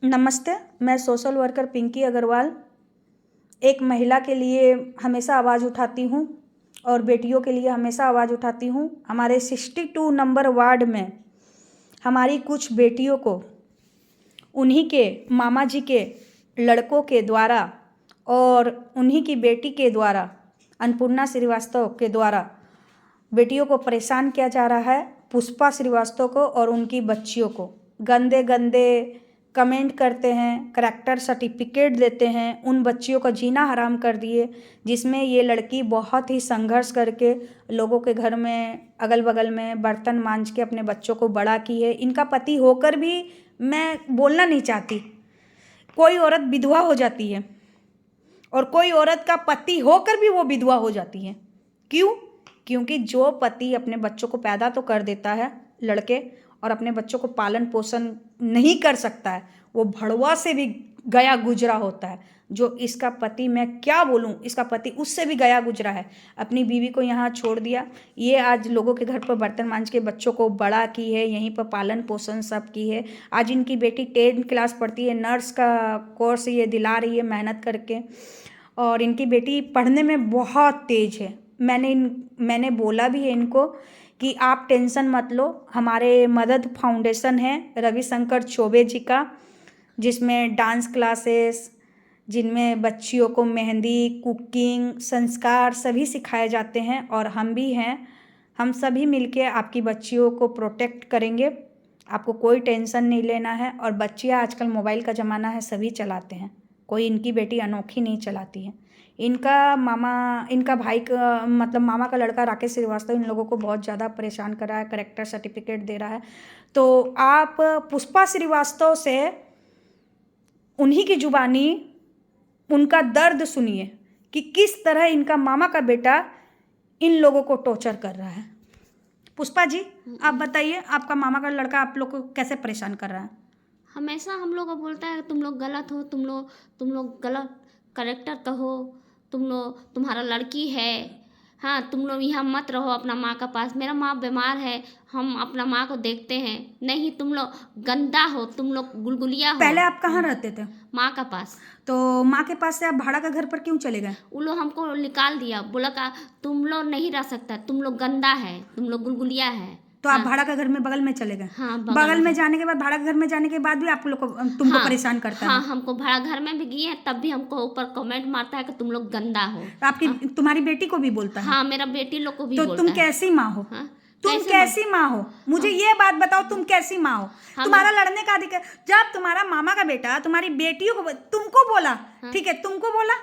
नमस्ते, मैं social worker Pinky Agarwal एक महिला के लिए हमेशा आवाज़ उठाती हूँ और बेटियों के लिए हमेशा आवाज़ उठाती हूँ। हमारे 62 नंबर वार्ड में हमारी कुछ बेटियों को उन्हीं के मामा जी के लड़कों के द्वारा और उन्हीं की बेटी के द्वारा अन्नपूर्णा श्रीवास्तव के द्वारा बेटियों को परेशान किया जा रहा है। पुष्पा श्रीवास्तव को और उनकी बच्चियों को गंदे गंदे कमेंट करते हैं, करैक्टर सर्टिफिकेट देते हैं, उन बच्चियों का जीना हराम कर दिए, जिसमें ये लड़की बहुत ही संघर्ष करके लोगों के घर में अगल बगल में बर्तन मांज के अपने बच्चों को बड़ा की है। इनका पति होकर भी मैं बोलना नहीं चाहती, कोई औरत विधवा हो जाती है और कोई औरत का पति होकर भी वो विधवा हो जाती है। क्यों? क्योंकि जो पति अपने बच्चों को पैदा तो कर देता है लड़के और अपने बच्चों को पालन पोषण नहीं कर सकता है, वो भड़वा से भी गया गुजरा होता है। जो इसका पति, मैं क्या बोलूं, इसका पति उससे भी गया गुजरा है, अपनी बीवी को यहाँ छोड़ दिया। ये आज लोगों के घर पर बर्तन मांज के बच्चों को बड़ा की है, यहीं पर पालन पोषण सब की है। आज इनकी बेटी 10th क्लास पढ़ती है, नर्स का कोर्स ये दिला रही है मेहनत करके, और इनकी बेटी पढ़ने में बहुत तेज है। मैंने बोला भी है इनको कि आप टेंशन मत लो, हमारे मदद फाउंडेशन है रविशंकर चौबे जी का, जिसमें डांस क्लासेस, जिनमें बच्चियों को मेहंदी, कुकिंग, संस्कार सभी सिखाए जाते हैं। और हम भी हैं, हम सभी मिलके आपकी बच्चियों को प्रोटेक्ट करेंगे। आपको कोई टेंशन नहीं लेना है। और बच्चियाँ आजकल मोबाइल का ज़माना है, सभी चलाते हैं, कोई इनकी बेटी अनोखी नहीं चलाती है। इनका भाई का मतलब मामा का लड़का राकेश श्रीवास्तव इन लोगों को बहुत ज़्यादा परेशान कर रहा है, करेक्टर सर्टिफिकेट दे रहा है। तो आप पुष्पा श्रीवास्तव से उन्हीं की जुबानी उनका दर्द सुनिए कि किस तरह इनका मामा का बेटा इन लोगों को टॉर्चर कर रहा है। पुष्पा जी, आप बताइए, आपका मामा का लड़का आप लोग को कैसे परेशान कर रहा है? हमेशा हम लोग को बोलता है तुम लोग गलत हो, तुम लोग गलत करेक्टर कहो, तुम्हारा लड़की है, हाँ तुम लोग यहाँ मत रहो अपना माँ का पास, मेरा माँ बीमार है, हम अपना माँ को देखते हैं, नहीं तुम लोग गंदा हो, तुम लोग गुलगुलिया हो। पहले आप कहाँ रहते थे? माँ का पास। तो माँ के पास से आप भाड़ा का घर पर क्यों चले गए? वो लोग हमको निकाल दिया, बोला का तुम लोग नहीं रह सकता, तुम लोग गंदा है, तुम लोग गुलगुलिया है। तो आप भाड़ा का घर में बगल में चले गए? हाँ, बगल में जाने के बाद, भाड़ा का घर में जाने के बाद भी आप लोग को तुमको परेशान करता है? हाँ, हमको भाड़ा घर में भी गए तब भी हमको ऊपर कमेंट मारता है कि तुम लोग गंदा हो। तुम्हारी बेटी को भी बोलता है? हाँ, मेरा बेटी लोग को भी तो बोलता तुम है। कैसी माँ हो? तुम कैसी माँ हो? मुझे ये बात बताओ, तुम कैसी माँ हो? तुम्हारा लड़ने का अधिकार, जब तुम्हारा मामा का बेटा तुम्हारी बेटियों को तुमको बोला, ठीक है तुमको बोला,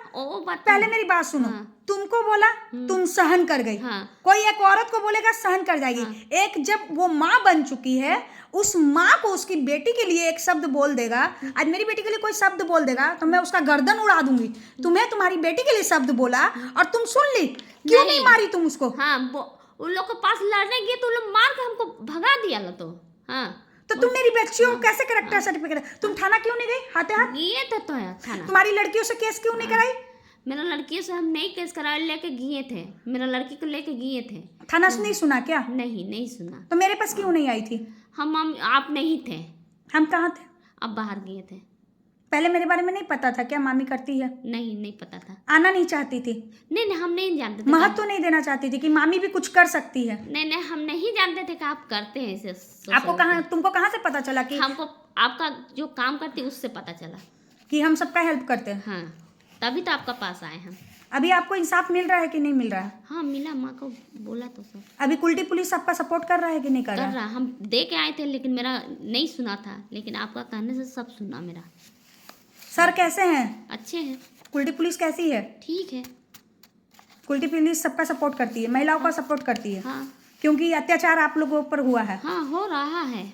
पहले मेरी बात सुनो, तुमको बोला, तुम सहन कर गई। कोई एक औरत को बोलेगा सहन कर जाएगी, एक जब वो माँ बन चुकी है, उस माँ को उसकी बेटी के लिए एक शब्द बोल देगा, आज मेरी बेटी के लिए कोई शब्द बोल देगा तो मैं उसका गर्दन उड़ा दूंगी। तुम्हें तुम्हारी बेटी के लिए शब्द बोला और तुम सुन ली, क्यों नहीं मारी तुम उसको? हाँ, उन लोग के पास लड़ने गए तो उन लोग मार के हमको भगा दिया ला। तो हाँ, तो तुम मेरी बच्चियों को कैसे करेक्टर सर्टिफिकेट? तुम थाना क्यों नहीं गई? हाथे हाथ गए थे तो थाना। तुम्हारी लड़कियों से केस क्यों नहीं कराई? मेरा लड़कियों से हम नहीं केस कराए, लेके गए थे, मेरा लड़की को लेके गए थे। थाना से नहीं सुना क्या? नहीं सुना। तो मेरे पास क्यों नहीं आई थी? हम आप नहीं थे। हम कहाँ थे? अब बाहर गए थे। पहले मेरे बारे में नहीं पता था क्या मामी करती है? नहीं पता था। आना नहीं चाहती थी? नहीं, हम नहीं जानते थे। महत्व तो नहीं देना चाहती थी कि मामी भी कुछ कर सकती है? नहीं, हम नहीं जानते थे कि आप करते हैं इसे। तुमको कहाँ से पता चला कि? हमको आपका जो काम करते उससे पता चला कि हम सबका हेल्प करते हैं। हाँ, तभी तो आपका पास आए हम। अभी आपको इंसाफ मिल रहा है कि नहीं मिल रहा है? हाँ, मिला, माँ को बोला तो सब। अभी कुल्टी पुलिस आपका सपोर्ट कर रहा है कि नहीं कर रहा? हम दे के आए थे, लेकिन मेरा नहीं सुना था, लेकिन आपका कहने से सब सुना मेरा। सर कैसे हैं? अच्छे हैं। कुल्टी पुलिस कैसी है? ठीक है। कुल्टी पुलिस सबका सपोर्ट करती है, महिलाओं का सपोर्ट करती है। हाँ, क्योंकि अत्याचार आप लोगों पर हुआ है। हाँ, हो रहा है,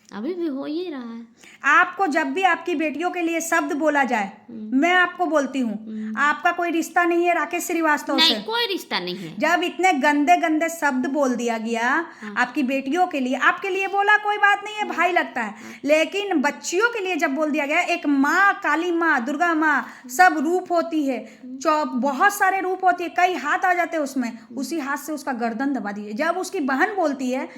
अभी भी हो ही रहा है। आपको जब भी आपकी बेटियों के लिए शब्द बोला जाए, मैं आपको बोलती हूँ, आपका कोई रिश्ता नहीं है राकेश श्रीवास्तव से। नहीं, कोई रिश्ता नहीं है। जब इतने गंदे गंदे शब्द बोल दिया गया आपकी बेटियों के लिए, आपके लिए बोला कोई बात नहीं है, भाई लगता है, लेकिन बच्चियों के लिए जब बोल दिया गया, एक माँ, काली माँ, दुर्गा माँ, सब रूप होती है, बहुत सारे रूप होती है, कई हाथ आ जाते हैं उसमें, उसी हाथ से उसका गर्दन दबा दीजिए। जब उसकी बहन बोलती है,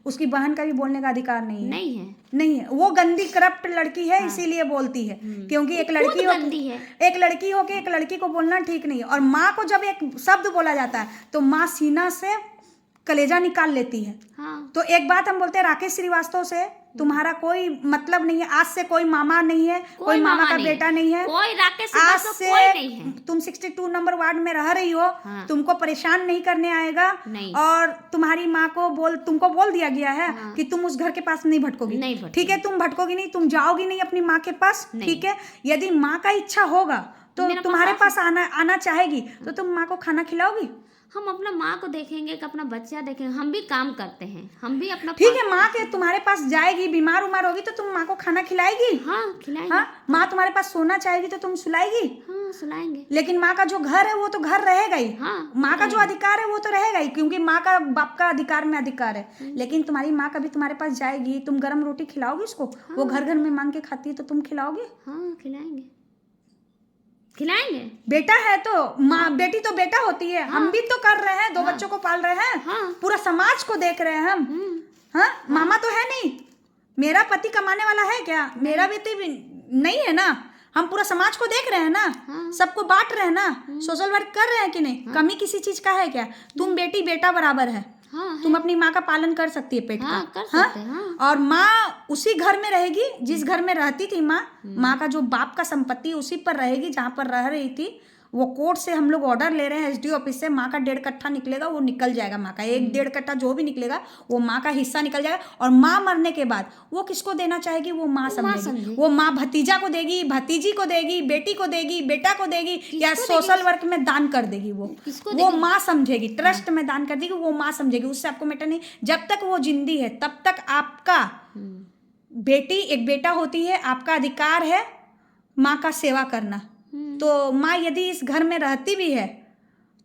उसकी बहन का भी बोलने का अधिकार नहीं है। नहीं है, नहीं है, वो गंदी करप्ट लड़की है, इसीलिए बोलती है। क्योंकि एक लड़की हो गंदी है। एक लड़की हो के एक लड़की को बोलना ठीक नहीं है। और माँ को जब एक शब्द बोला जाता है तो माँ सीना से कलेजा निकाल लेती है। हाँ, तो एक बात हम बोलते हैं राकेश श्रीवास्तव से, तुम्हारा कोई मतलब नहीं है, आज से कोई मामा नहीं है, कोई मामा का बेटा नहीं है, कोई राकेश आज श्रीवास्तव से कोई नहीं है। तुम 62 नंबर वार्ड में रह रही हो, हाँ। तुमको परेशान नहीं करने आएगा। नहीं। और तुम्हारी माँ को तुमको बोल दिया गया है कि तुम उस घर के पास नहीं भटकोगी। नहीं भटकोगी। ठीक है, तुम भटकोगी नहीं, तुम जाओगी नहीं अपनी माँ के पास। नहीं। ठीक है, यदि माँ का इच्छा होगा तो मेरा तुम्हारे पास पास आना चाहेगी तो तुम माँ को खाना खिलाओगी। हम अपना माँ को देखेंगे कि अपना बच्चा देखेंगे। हम भी काम करते हैं, हम भी अपना ठीक है, माँ के तुम्हारे पास जाएगी, बीमार उमार होगी तो तुम माँ को खाना खिलाएगी। हाँ, खिलाएंगे। हाँ, माँ तुम्हारे पास सोना चाहेगी तो तुम सुलाएगी। हाँ, सुलाएंगे। लेकिन माँ का जो घर है वो तो घर रहेगा ही। हाँ, माँ का जो अधिकार है वो तो रहेगा ही, क्योंकि माँ का बाप का अधिकार में अधिकार है। लेकिन तुम्हारी माँ कभी तुम्हारे पास जाएगी, तुम गर्म रोटी खिलाओगी उसको? वो घर घर में मांग के खाती है तो तुम खिलाओगे? हाँ, खिलाएंगे, खिलाएंगे। बेटा है तो माँ, बेटी तो बेटा होती है। हम भी तो कर रहे हैं, 2 बच्चों को पाल रहे हैं। हाँ। पूरा समाज को देख रहे हैं हम। हाँ, मामा तो है नहीं, मेरा पति कमाने वाला है क्या? मेरा बेटी भी नहीं है ना। हम पूरा समाज को देख रहे हैं ना। सबको बांट रहे हैं ना। सोशल वर्क कर रहे हैं कि नहीं? कमी किसी चीज का है क्या? तुम बेटी बेटा बराबर है। हाँ, तुम अपनी माँ का पालन कर सकती है, पेट हाँ, का। कर सकते हैं। हाँ। और माँ उसी घर में रहेगी जिस घर में रहती थी माँ। माँ का जो बाप का संपत्ति उसी पर रहेगी जहाँ पर रह रही थी। वो कोर्ट से हम लोग ऑर्डर ले रहे हैं एसडीओ ऑफिस से, माँ का 1.5 कट्ठा निकलेगा वो निकल जाएगा। माँ का 1-1.5 कट्ठा जो भी निकलेगा वो माँ का हिस्सा निकल जाएगा। और माँ मरने के बाद वो किसको देना चाहेगी? वो माँ समझेगी। वो माँ भतीजा को देगी, भतीजी को देगी, बेटी को देगी, बेटा को देगी, या सोशल वर्क में दान कर देगी। वो माँ समझेगी, ट्रस्ट में दान कर देगी, वो माँ समझेगी। उससे आपको मैटर नहीं। जब तक वो जिंदी है तब तक आपका बेटी एक बेटा होती है, आपका अधिकार है माँ का सेवा करना। तो माँ यदि इस घर में रहती भी है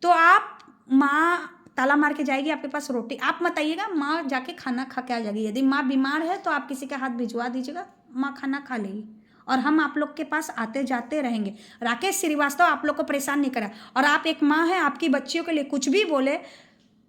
तो आप, माँ ताला मार के जाएगी आपके पास रोटी, आप मत आइएगा, माँ जाके खाना खा के आ जाएगी। यदि माँ बीमार है तो आप किसी के हाथ भिजवा दीजिएगा, माँ खाना खा लेगी। और हम आप लोग के पास आते जाते रहेंगे। राकेश श्रीवास्तव आप लोग को परेशान नहीं करा। और आप एक माँ है, आपकी बच्चियों के लिए कुछ भी बोले,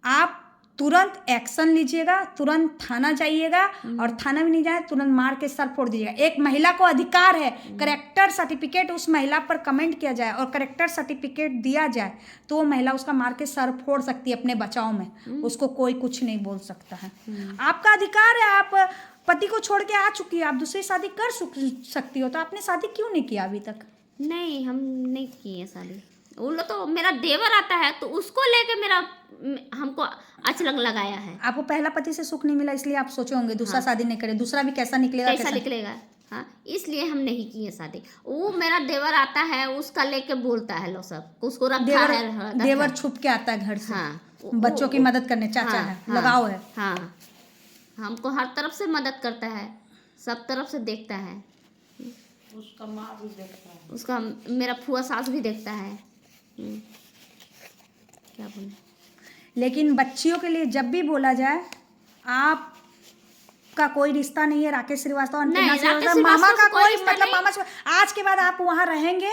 आप तुरंत एक्शन लीजिएगा, तुरंत थाना जाइएगा। और थाना भी नहीं जाए, तुरंत मार के सर फोड़ दीजिएगा। एक महिला को अधिकार है करेक्टर सर्टिफिकेट उस महिला पर कमेंट किया जाए और करेक्टर सर्टिफिकेट दिया जाए तो वो महिला उसका मार के सर फोड़ सकती है अपने बचाव में। उसको कोई कुछ नहीं बोल सकता है। आपका अधिकार है। आप पति को छोड़ के आ चुकी है, आप दूसरी शादी कर सकती हो, तो आपने शादी क्यों नहीं किया अभी तक? नहीं, हम नहीं किए शादी। वो लोग तो, मेरा देवर आता है तो उसको लेके मेरा हमको अचरंग लगाया है। आपको पहला पति से सुख नहीं मिला इसलिए आप सोचे होंगे दूसरा शादी नहीं करे, दूसरा भी कैसा निकलेगा, कैसा निकलेगा। हाँ, इसलिए हम नहीं किए शादी। वो मेरा देवर आता है, उसका लेके बोलता है लोग सब, उसको रखा है। देवर छुप के आता है घर से। हाँ, बच्चों की मदद करने, चाचा है, लगाव है। हाँ, हमको हर तरफ से मदद करता है, सब तरफ से देखता है। उसका माँ भी देखता है, उसका मेरा फुआ सास भी देखता है। क्या बोले? लेकिन बच्चियों के लिए जब भी बोला जाए, आप का कोई रिश्ता नहीं है राकेश श्रीवास्तव, मामा का कोई मतलब मामा से आज के बाद आप वहाँ रहेंगे,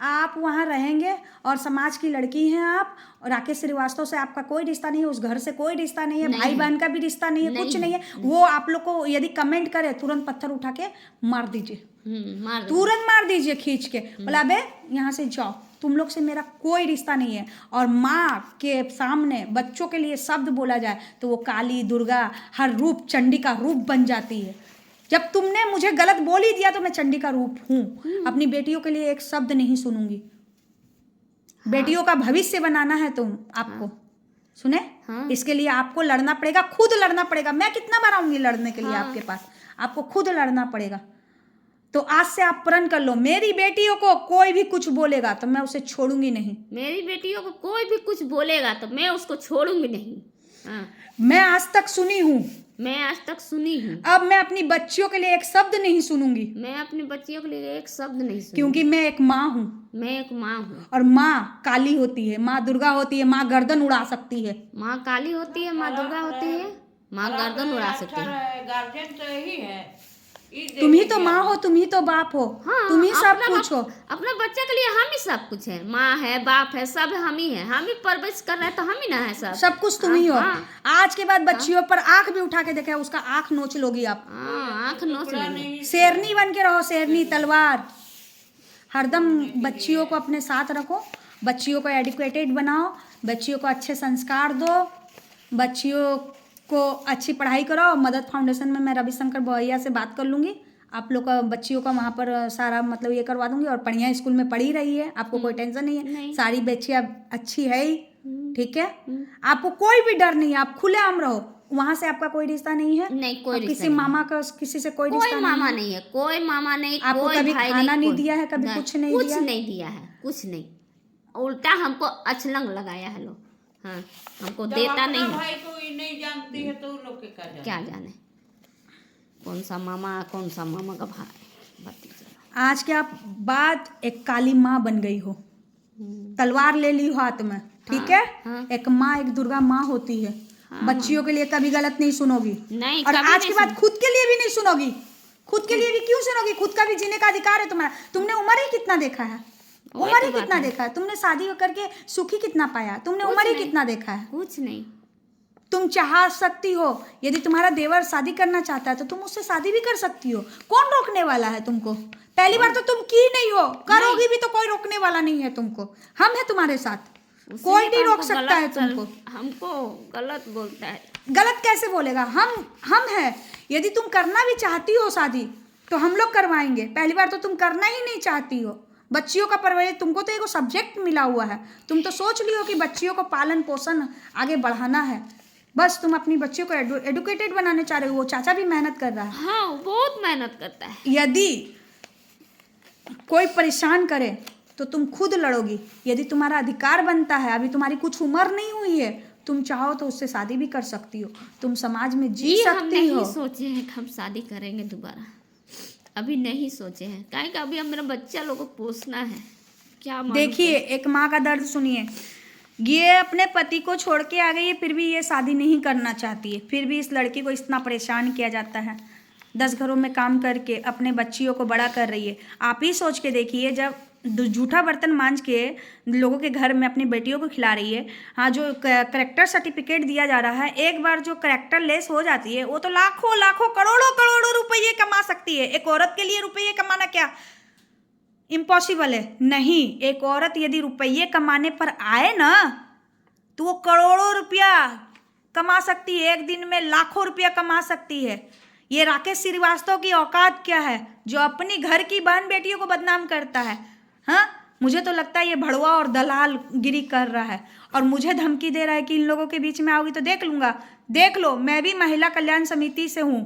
आप वहाँ रहेंगे और समाज की लड़की हैं आप। और राकेश श्रीवास्तव से आपका कोई रिश्ता नहीं है, उस घर से कोई रिश्ता नहीं है, भाई बहन का भी रिश्ता नहीं है, कुछ नहीं है। वो आप लोग को यदि कमेंट करे तुरंत पत्थर उठा के मार दीजिए, तुरंत मार दीजिए खींच के, बोला बे यहाँ से जाओ, तुम लोग से मेरा कोई रिश्ता नहीं है। और माँ के सामने बच्चों के लिए शब्द बोला जाए तो वो काली, दुर्गा, हर रूप चंडी का रूप बन जाती है। जब तुमने मुझे गलत बोल ही दिया तो मैं चंडी का रूप हूँ। अपनी बेटियों के लिए एक शब्द नहीं सुनूंगी। बेटियों का भविष्य बनाना है तुम आपको, सुने? इसके लिए आपको लड़ना पड़ेगा, खुद लड़ना पड़ेगा। मैं कितना बार आऊंगी लड़ने के लिए आपके पास, आपको खुद लड़ना पड़ेगा। तो आज से आप प्रण कर लो, मेरी बेटियों को कोई भी कुछ बोलेगा तो मैं उसे छोड़ूंगी नहीं। मेरी बेटियों को कोई भी कुछ बोलेगा तो मैं उसको छोड़ूंगी नहीं। मैं आज तक सुनी हूँ, मैं आज तक सुनी हूँ। अब मैं अपनी बच्चियों के लिए एक शब्द नहीं सुनूंगी। मैं अपनी बच्चियों के लिए एक शब्द नहीं सुनूंगी, क्योंकि मैं एक माँ हूँ। मैं एक माँ हूँ। और माँ काली होती है, माँ दुर्गा होती है, माँ गर्दन उड़ा सकती है। माँ काली होती है, माँ दुर्गा होती है, माँ गर्दन उड़ा सकती है। गार्जियन तो यही है तुम ही तो माँ हो, तुम ही तो बाप हो, हाँ, तुम ही सब अपना कुछ हो। अपने बच्चे के लिए हम ही सब कुछ है, माँ है, बाप है, सब हम ही है, हम ही परवरिश कर रहे हैं तो हम ही ना है सब। सब कुछ तुम ही हो। हाँ, आज के बाद बच्चियों पर आंख भी उठा के देखा, उसका आंख नोच लोगी आप। हाँ, आँख नोच लेंगे। शेरनी बन के रहो, शेरनी तलवार। हरदम बच्चियों को अपने साथ रखो, बच्चियों को एडुकेटेड बनाओ, बच्चियों को अच्छे संस्कार दो, बच्चियों को अच्छी पढ़ाई कराओ। मदद फाउंडेशन में मैं रविशंकर भैया से बात कर लूँगी, आप लोग का बच्चियों का वहाँ पर सारा मतलब ये करवा दूँगी। और बढ़िया स्कूल में पढ़ी रही है, आपको कोई टेंशन नहीं है, सारी बच्चियाँ अच्छी है ही, ठीक है। आपको कोई भी डर नहीं है, आप खुलेआम रहो, वहाँ से आपका कोई रिश्ता नहीं है। नहीं, कोई किसी मामा का किसी से कोई रिश्ता कोई मामा नहीं है, कोई मामा नहीं, आपको कोई कभी भाई खाना नहीं कोई- दिया है, कभी कुछ नहीं दिया? कुछ नहीं दिया है, कुछ नहीं, उल्टा हमको अछलंग लगाया है लोग। हाँ, हमको जब देता अपना नहीं है। भाई को ही नहीं जानती है तो उन लोग के क्या जाने। क्या जाने कौन सा मामा का भाई भतीजा। आज के आप बाद एक काली माँ बन गई हो, तलवार ले ली हो हाथ में, ठीक है। हाँ। एक माँ, एक दुर्गा माँ होती है। बच्चियों के लिए कभी गलत नहीं सुनोगी, नहीं, और कभी आज नहीं के बाद खुद के लिए भी नहीं सुनोगी। खुद के लिए भी क्यों सुनोगी? खुद का भी जीने का अधिकार है तुम्हारा। तुमने उम्र ही कितना देखा है, वही उम्र तो ही बात कितना है। देखा है तुमने? शादी करके सुखी कितना पाया तुमने? कुछ उम्र ही नहीं। कितना देखा है? कुछ नहीं। तुम चाह सकती हो, यदि तुम्हारा देवर शादी करना चाहता है तो तुम उससे शादी भी कर सकती हो। कौन रोकने वाला है तुमको? पहली बार तो तुम की नहीं हो, करोगी भी तो कोई रोकने वाला नहीं है तुमको। हम है तुम्हारे साथ, कोई नहीं रोक सकता है तुमको। हमको गलत बोलता है। गलत कैसे बोलेगा? हम है। यदि तुम करना भी चाहती हो शादी तो हम लोग करवाएंगे। पहली बार तो तुम करना ही नहीं चाहती हो। बच्चियों का परवरिश, तुमको तो एक सब्जेक्ट मिला हुआ है, तुम तो सोच लियो कि बच्चियों को पालन पोषण आगे बढ़ाना है। बस तुम अपनी बच्चियों को एडुकेटेड बनाने चाह रहे हो। वो चाचा भी मेहनत कर रहा है। हाँ, बहुत मेहनत करता है। यदि कोई परेशान करे तो तुम खुद लड़ोगी। यदि तुम्हारा अधिकार बनता है, अभी तुम्हारी कुछ उम्र नहीं हुई है, तुम चाहो तो उससे शादी भी कर सकती हो, तुम समाज में जी ये हम सकती नहीं हो। सोचे हैं कि हम शादी करेंगे दोबारा, अभी नहीं सोचे हैं। काहे कि अभी अब मेरा बच्चा लोग को पोसना है। क्या मालूम देखिए, एक माँ का दर्द सुनिए। ये अपने पति को छोड़ के आ गई है, फिर भी ये शादी नहीं करना चाहती है, फिर भी इस लड़की को इतना परेशान किया जाता है। 10 घरों में काम करके अपने बच्चियों को बड़ा कर रही है। आप ही सोच के देखिए, जब जूठा बर्तन मांज के लोगों के घर में अपनी बेटियों को खिला रही है। हाँ, जो करेक्टर सर्टिफिकेट दिया जा रहा है, एक बार जो करेक्टर लेस हो जाती है, वो तो लाखों लाखों करोड़ों करोड़ों रुपये कमा सकती है। एक औरत के लिए रुपये कमाना क्या इम्पॉसिबल है? नहीं, एक औरत यदि रुपये कमाने पर आए ना तो वो करोड़ों रुपया कमा सकती है। एक दिन में लाखों रुपया कमा सकती है। ये राकेश श्रीवास्तव की औकात क्या है, जो अपनी घर की बहन बेटियों को बदनाम करता है? हाँ, मुझे तो लगता है ये भड़वा और दलाल गिरी कर रहा है, और मुझे धमकी दे रहा है कि इन लोगों के बीच में आओगी तो देख लूँगा। देख लो, मैं भी महिला कल्याण समिति से हूँ,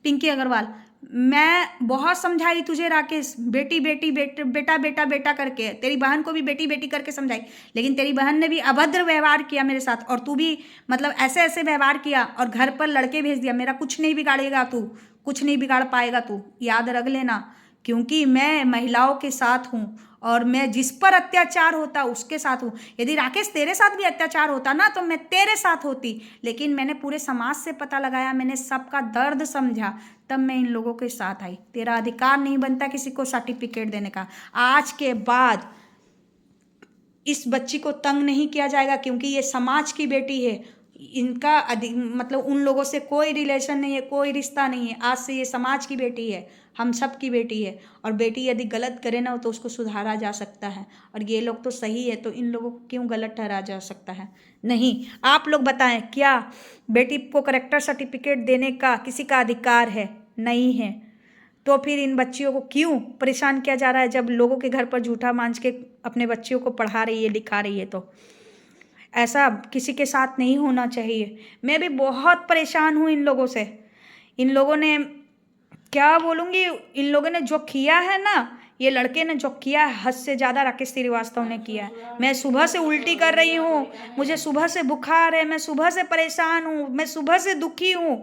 पिंकी अग्रवाल। मैं बहुत समझाई तुझे राकेश, बेटी बेटी बेटा बेटा बेटा करके। तेरी बहन को भी बेटी बेटी करके समझाई, लेकिन तेरी बहन ने भी अभद्र व्यवहार किया मेरे साथ, और तू भी मतलब ऐसे ऐसे व्यवहार किया और घर पर लड़के भेज दिया। मेरा कुछ नहीं बिगाड़ेगा तू, कुछ नहीं बिगाड़ पाएगा तू, याद रख लेना। क्योंकि मैं महिलाओं के साथ हूँ, और मैं जिस पर अत्याचार होता उसके साथ हूँ। यदि राकेश तेरे साथ भी अत्याचार होता ना तो मैं तेरे साथ होती, लेकिन मैंने पूरे समाज से पता लगाया, मैंने सबका दर्द समझा, तब मैं इन लोगों के साथ आई। तेरा अधिकार नहीं बनता किसी को सर्टिफिकेट देने का। आज के बाद इस बच्ची को तंग नहीं किया जाएगा, क्योंकि ये समाज की बेटी है। इनका मतलब उन लोगों से कोई रिलेशन नहीं है, कोई रिश्ता नहीं है। आज से ये समाज की बेटी है, हम सब की बेटी है। और बेटी यदि गलत करे ना तो उसको सुधारा जा सकता है, और ये लोग तो सही है, तो इन लोगों को क्यों गलत ठहराया जा सकता है? नहीं। आप लोग बताएं, क्या बेटी को करेक्टर सर्टिफिकेट देने का किसी का अधिकार है? नहीं है। तो फिर इन बच्चियों को क्यों परेशान किया जा रहा है, जब लोगों के घर पर झूठा मांझ के अपने बच्चियों को पढ़ा रही है, लिखा रही है? तो ऐसा किसी के साथ नहीं होना चाहिए। मैं भी बहुत परेशान हूँ इन लोगों से। इन लोगों ने, क्या बोलूँगी, इन लोगों ने जो किया है ना, ये लड़के ने जो किया है, हद से ज़्यादा राकेश श्रीवास्तव ने किया है। मैं सुबह से उल्टी कर रही हूँ, मुझे सुबह से बुखार है, मैं सुबह से परेशान हूँ, मैं सुबह से दुखी हूँ।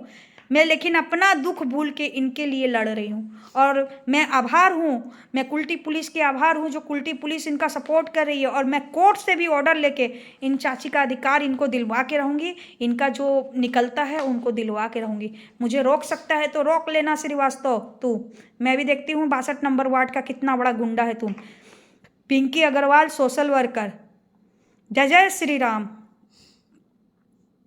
मैं लेकिन अपना दुख भूल के इनके लिए लड़ रही हूँ। और मैं आभार हूँ, मैं कुल्टी पुलिस की आभार हूँ जो कुल्टी पुलिस इनका सपोर्ट कर रही है। और मैं कोर्ट से भी ऑर्डर लेके इन चाची का अधिकार इनको दिलवा के रहूँगी, इनका जो निकलता है उनको दिलवा के रहूँगी। मुझे रोक सकता है तो रोक लेना श्रीवास्तव तू, मैं भी देखती हूँ 62 नंबर वार्ड का कितना बड़ा गुंडा है तू। Pinky Agarwal social worker. जय जय श्री राम।